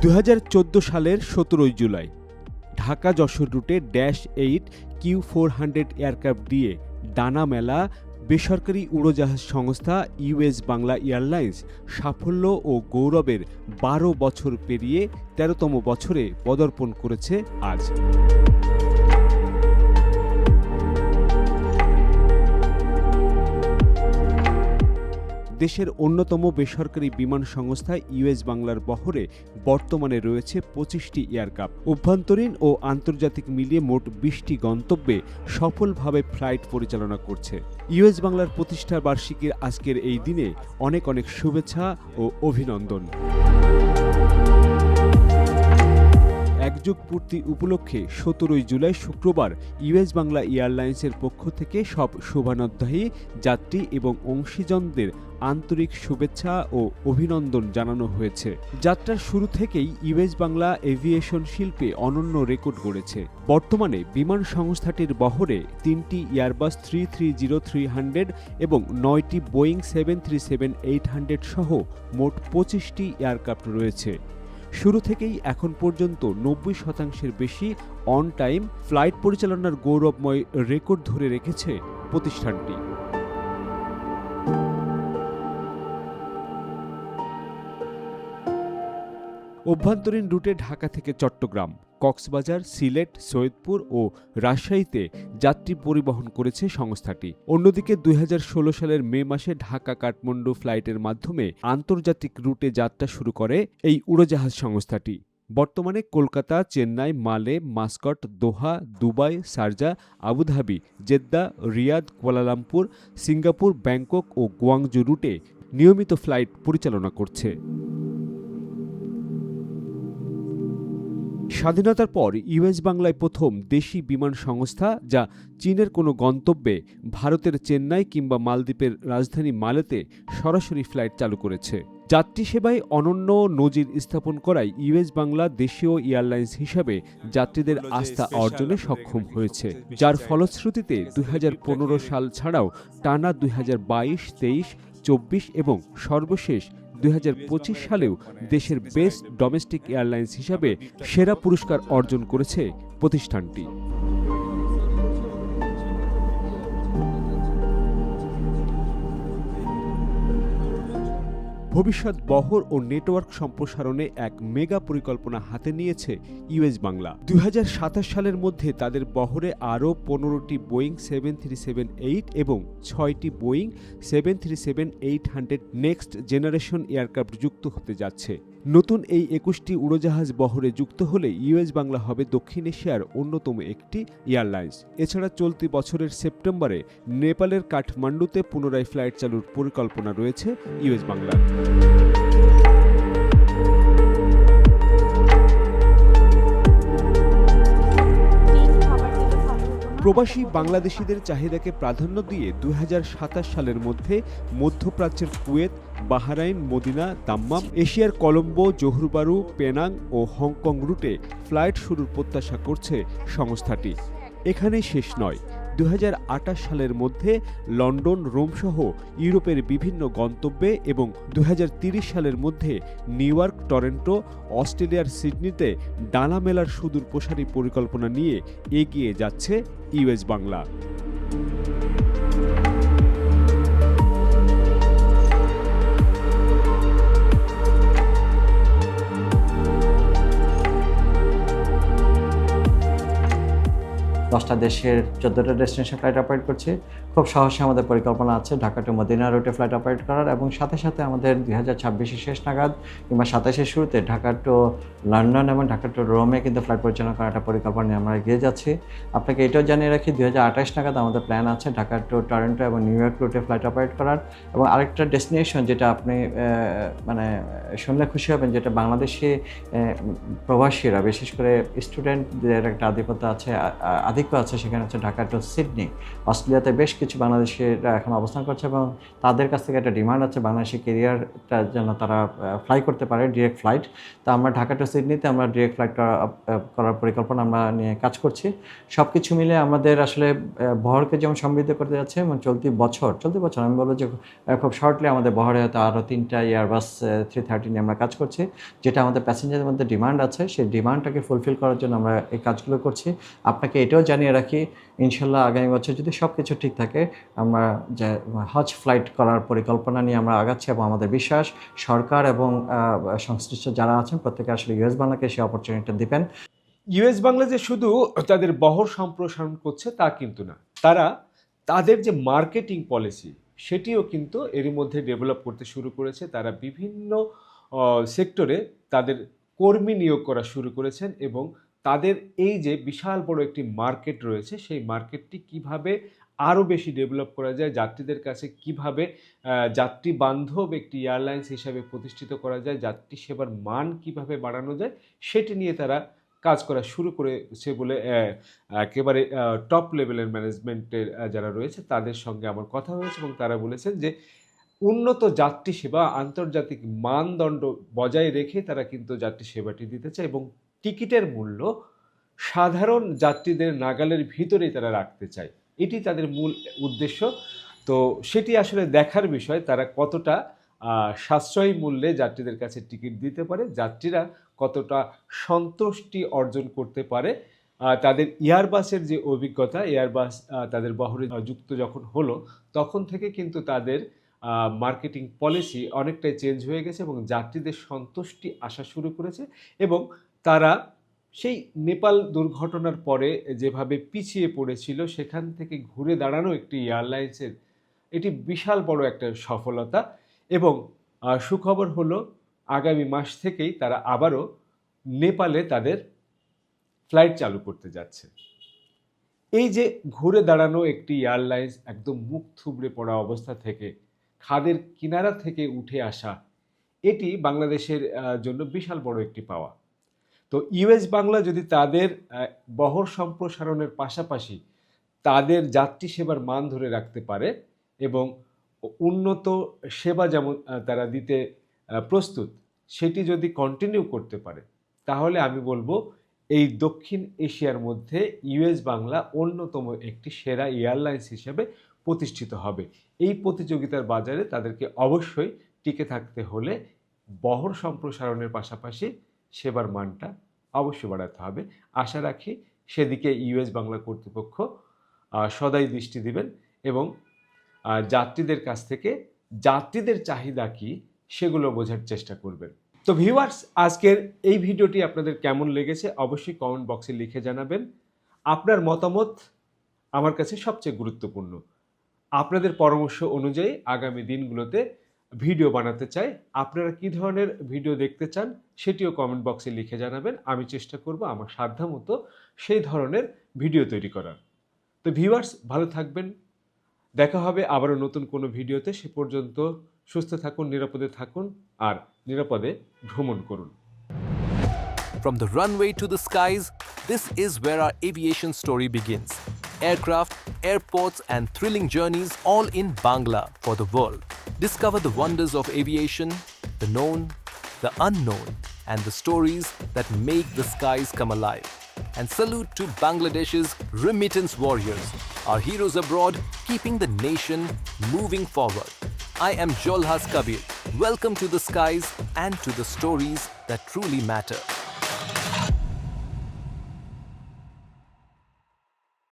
2014 সালের 17 জুলাই ঢাকা যশোর রুটে -8 Q400 aircraft দিয়ে ডানা মেলা বেসরকারি উড়োজাহাজ সংস্থা ইউএস বাংলা এয়ারলাইন্স সাফল্য ও গৌরবের 12 বছর পেরিয়ে 13তম বছরে পদার্পণ করেছে আজ। দেশের অন্যতম বেসরকারি বিমান সংস্থা ইউএস বাংলার বহরে বর্তমানে রয়েছে 25টি এয়ারক্রাফট। অভ্যন্তরীণ ও আন্তর্জাতিক মিলিয়ে মোট 20টি গন্তব্যে সফলভাবে ফ্লাইট পরিচালনা করছে। ইউএস বাংলার প্রতিষ্ঠা বার্ষিকীর আজকের এই দিনে অনেক অনেক শুভেচ্ছা ও অভিনন্দন। একযুগ পূর্তি উপলক্ষে 17 জুলাই শুক্রবার ইউএস বাংলা এয়ারলাইন্সের পক্ষ থেকে সব শুভানুধ্যায়ী যাত্রী এবং অংশীজনদের আন্তরিক শুভেচ্ছা ও অভিনন্দন জানানো হয়েছে। যাত্রার শুরু থেকেই ইউএস বাংলা এভিয়েশন শিল্পে অনন্য রেকর্ড গড়েছে। বর্তমানে বিমান সংস্থাটির বহরে 3টি এয়ারবাস 330-300 এবং 9টি বোয়িং 737-800 সহ মোট 25টি এয়ারক্রাফট রয়েছে। শুরু থেকেই এখন পর্যন্ত 90% বেশি অন টাইম ফ্লাইট পরিচালনার গৌরবময় রেকর্ড ধরে রেখেছে প্রতিষ্ঠানটি। অভ্যন্তরীণ রুটে ঢাকা থেকে চট্টগ্রাম, কক্সবাজার, সিলেট, সৈয়দপুর ও রাজশাহীতে যাত্রী পরিবহন করেছে সংস্থাটি। অন্যদিকে 2016 সালের মে মাসে ঢাকা কাঠমান্ডু ফ্লাইটের মাধ্যমে আন্তর্জাতিক রুটে যাত্রা শুরু করে এই উড়োজাহাজ সংস্থাটি। বর্তমানে Kolkata, Chennai, Male, Muscat, Doha, Dubai, Sharjah, Abu Dhabi, Jeddah, Riyadh, Kuala Lumpur, Singapore, Bangkok ও গুয়াংজু রুটে নিয়মিত ফ্লাইট পরিচালনা করছে। স্বাধীনতার পর ইউএস বাংলায় প্রথম দেশি বিমান সংস্থা যা চীনের কোনো গন্তব্যে ভারতের চেন্নাই কিংবা মালদ্বীপের রাজধানী মালেতে সরাসরি ফ্লাইট চালু করেছে। যাত্রী সেবায় অনন্য নজির স্থাপন করায় ইউএস বাংলা দেশীয় এয়ারলাইন্স হিসাবে যাত্রীদের আস্থা অর্জনে সক্ষম হয়েছে, যার ফলশ্রুতিতে 2015 সাল ছাড়াও টানা 2022, 23, 24 এবং সর্বশেষ 2025 সালেও দেশের বেস্ট ডোমেস্টিক এয়ারলাইন্স হিসাবে সেরা পুরস্কার অর্জন করেছে প্রতিষ্ঠানটি। ভবিষ্যৎ বহর ও নেটওয়ার্ক সম্প্রসারণে এক মেগা পরিকল্পনা হাতে নিয়েছে ইউএস বাংলা। 2027 সালের মধ্যে তাদের বহরে আরও 15টি বোয়িং 737-8 এবং 6টি বোয়িং 737-800 নেক্সট জেনারেশন এয়ারক্রাফট যুক্ত হতে যাচ্ছে। নতুন এই 21টি উড়োজাহাজ বহরে যুক্ত হলে ইউএস বাংলা হবে দক্ষিণ এশিয়ার অন্যতম একটি এয়ারলাইন্স। এছাড়া চলতি বছরের সেপ্টেম্বরে নেপালের কাঠমান্ডুতে পুনরায় ফ্লাইট চালুর পরিকল্পনা রয়েছে ইউএস বাংলার। প্রবাসী বাংলাদেশিদের চাহিদাকে প্রাধান্য দিয়ে 2027 সালের মধ্যে মধ্যপ্রাচ্যের কুয়েত, বাহরাইন, মদিনা, দাম্মাম, এশিয়ার কলম্বো, জোহরবারু, পেনাং ও হংকং রুটে ফ্লাইট শুরুর প্রত্যাশা করছে সংস্থাটি। এখানেই শেষ নয়, 2028 সালের মধ্যে লন্ডন, রোমসহ ইউরোপের বিভিন্ন গন্তব্যে এবং 2030 সালের মধ্যে নিউ ইয়র্ক, টরন্টো, অস্ট্রেলিয়ার সিডনিতে ডানা মেলার সুদূর প্রসারী পরিকল্পনা নিয়ে এগিয়ে যাচ্ছে ইউএস বাংলা। দশটা দেশের 14টা ডেস্টিনেশন ফ্লাইট অপারেট করছে। খুব সহজে আমাদের পরিকল্পনা আছে ঢাকা টু মদিনা রুটে ফ্লাইট অপারেট করার, এবং সাথে সাথে আমাদের 2026 শেষ নাগাদ কিংবা 27 শুরুতে ঢাকা টু লন্ডন এবং ঢাকা টু রোমে কিন্তু ফ্লাইট পরিচালনা করার একটা পরিকল্পনা নিয়ে আমরা এগিয়ে যাচ্ছি। আপনাকে এটাও জানিয়ে রাখি 2028 নাগাদ আমাদের প্ল্যান আছে ঢাকা টু টরন্টো এবং নিউ ইয়র্ক রুটে ফ্লাইট অপারেট করার। এবং আরেকটা ডেস্টিনেশন যেটা আপনি মানে শুনলে খুশি হবেন, যেটা বাংলাদেশি প্রবাসীরা বিশেষ করে স্টুডেন্টদের একটা আধিপত্য আছে, আধিক্য আছে সেখানে হচ্ছে ঢাকা টু সিডনি। অস্ট্রেলিয়াতে বেশ কিছু বাংলাদেশিরা এখন অবস্থান করছে এবং তাদের কাছ থেকে একটা ডিমান্ড আছে বাংলাদেশি কেরিয়ারটা যেন তারা ফ্লাই করতে পারে, ডিরেক্ট ফ্লাইট। তো আমরা ঢাকা টু সিডনিতে আমরা ডিরেক্ট ফ্লাইট করার পরিকল্পনা আমরা নিয়ে কাজ করছি। সব কিছু মিলে আমাদের আসলে বহরকে যেমন সমৃদ্ধ করতে যাচ্ছে এবং চলতি বছর আমি বলবো যে খুব শর্টলি আমাদের বহরে হয়তো আরও 3টা এয়ারবাস 330 নিয়ে আমরা কাজ করছি, যেটা আমাদের প্যাসেঞ্জারের মধ্যে ডিমান্ড আছে, সেই ডিমান্ডটাকে ফুলফিল করার জন্য আমরা এই কাজগুলো করছি। আপনাকে এটাও জানিয়ে রাখি, ইনশাল্লাহ আগামী বছর যদি সব কিছু ঠিক থাকে আমরা যে হজ ফ্লাইট করার পরিকল্পনা নিয়ে আমরা আগাচ্ছি এবং আমাদের বিশ্বাস সরকার এবং সংশ্লিষ্ট যারা আছেন প্রত্যেকে আসলে ইউএস বাংলাকে সেই অপরচুনিটি দিবেন। ইউএস বাংলা যে শুধু তাদের বহর সম্প্রসারণ করছে তা কিন্তু না, তারা তাদের যে মার্কেটিং পলিসি সেটিও কিন্তু এরই মধ্যে ডেভেলপ করতে শুরু করেছে। তারা বিভিন্ন সেক্টরে তাদের কর্মী নিয়োগ করা শুরু করেছেন এবং তাদের এই যে বিশাল বড় একটি মার্কেট রয়েছে সেই মার্কেটটি কিভাবে আরও বেশি ডেভেলপ করা যায়, যাত্রীদের কাছে কিভাবে যাত্রী বান্ধব একটি এয়ারলাইন্স হিসাবে প্রতিষ্ঠিত করা যায়, যাত্রী সেবার মান কিভাবে বাড়ানো যায়, সেটি নিয়ে তারা কাজ করা শুরু করেছে বলে একেবারে টপ লেভেলের ম্যানেজমেন্টের যারা রয়েছে তাদের সঙ্গে আমার কথা হয়েছে এবং তারা বলেছেন যে উন্নত যাত্রী সেবা, আন্তর্জাতিক মানদণ্ড বজায় রেখে তারা কিন্তু যাত্রী সেবাটি দিতে চায় এবং টিকিটের মূল্য সাধারণ যাত্রীদের নাগালের ভিতরেই তারা রাখতে চায়। এটি তাদের মূল উদ্দেশ্য। তো সেটি আসলে দেখার বিষয়, তারা কতটা সাশ্রয়ী মূল্যে যাত্রীদের কাছে টিকিট দিতে পারে, যাত্রীরা কতটা সন্তুষ্টি অর্জন করতে পারে। তাদের এয়ারবাসের যে অভিজ্ঞতা, এয়ারবাস তাদের বহরে যুক্ত যখন হলো তখন থেকে কিন্তু তাদের মার্কেটিং পলিসি অনেকটাই চেঞ্জ হয়ে গেছে এবং যাত্রীদের সন্তুষ্টি আসা শুরু করেছে এবং তারা সেই নেপাল দুর্ঘটনার পরে যেভাবে পিছিয়ে পড়েছিল সেখান থেকে ঘুরে দাঁড়ানো একটি এয়ারলাইন্সের এটি বিশাল বড় একটা সফলতা। এবং সুখবর হলো আগামী মাস থেকেই তারা আবারও নেপালে তাদের ফ্লাইট চালু করতে যাচ্ছে। এই যে ঘুরে দাঁড়ানো একটি এয়ারলাইন্স একদম মুখ থুবড়ে পড়া অবস্থা থেকে খাদের কিনারা থেকে উঠে আসা, এটি বাংলাদেশের জন্য বিশাল বড় একটি পাওয়া। তো ইউএস বাংলা যদি তাদের বহর সম্প্রসারণের পাশাপাশি তাদের যাত্রী সেবার মান ধরে রাখতে পারে এবং উন্নত সেবা যেমন তারা দিতে প্রস্তুত সেটি যদি কন্টিনিউ করতে পারে, তাহলে আমি বলবো এই দক্ষিণ এশিয়ার মধ্যে ইউএস বাংলা অন্যতম একটি সেরা এয়ারলাইন্স হিসেবে প্রতিষ্ঠিত হবে। এই প্রতিযোগিতার বাজারে তাদেরকে অবশ্যই টিকে থাকতে হলে বহর সম্প্রসারণের পাশাপাশি সেবার মানটা অবশ্যই বাড়াতে হবে। আশা রাখি সেদিকে ইউএস বাংলা কর্তৃপক্ষ সদাই দৃষ্টি দিবেন এবং যাত্রীদের কাছ থেকে যাত্রীদের চাহিদা কি সেগুলো বোঝার চেষ্টা করবেন। তো ভিউয়ার্স, আজকের এই ভিডিওটি আপনাদের কেমন লেগেছে অবশ্যই কমেন্ট বক্সে লিখে জানাবেন। আপনার মতামত আমার কাছে সবচেয়ে গুরুত্বপূর্ণ। আপনাদের পরামর্শ অনুযায়ী আগামী দিনগুলোতে ভিডিও বানাতে চাই। আপনারা কী ধরনের ভিডিও দেখতে চান সেটিও কমেন্ট বক্সে লিখে জানাবেন। আমি চেষ্টা করব আমার সাধ্যমতো সেই ধরনের ভিডিও তৈরি করার। তো ভিউয়ার্স, ভালো থাকবেন, দেখা হবে আবারও নতুন কোনো ভিডিওতে। সে পর্যন্ত সুস্থ থাকুন, নিরাপদে থাকুন আর নিরাপদে ভ্রমণ করুন। From the runway to the skies, this is where our aviation story begins. Aircraft, airports, and thrilling journeys all in Bangla for the world. Discover the wonders of aviation, the known, the unknown, and the stories that make the skies come alive. And salute to Bangladesh's remittance warriors, our heroes abroad, keeping the nation moving forward. I am Jolhas Kabir. Welcome to the skies and to the stories that truly matter.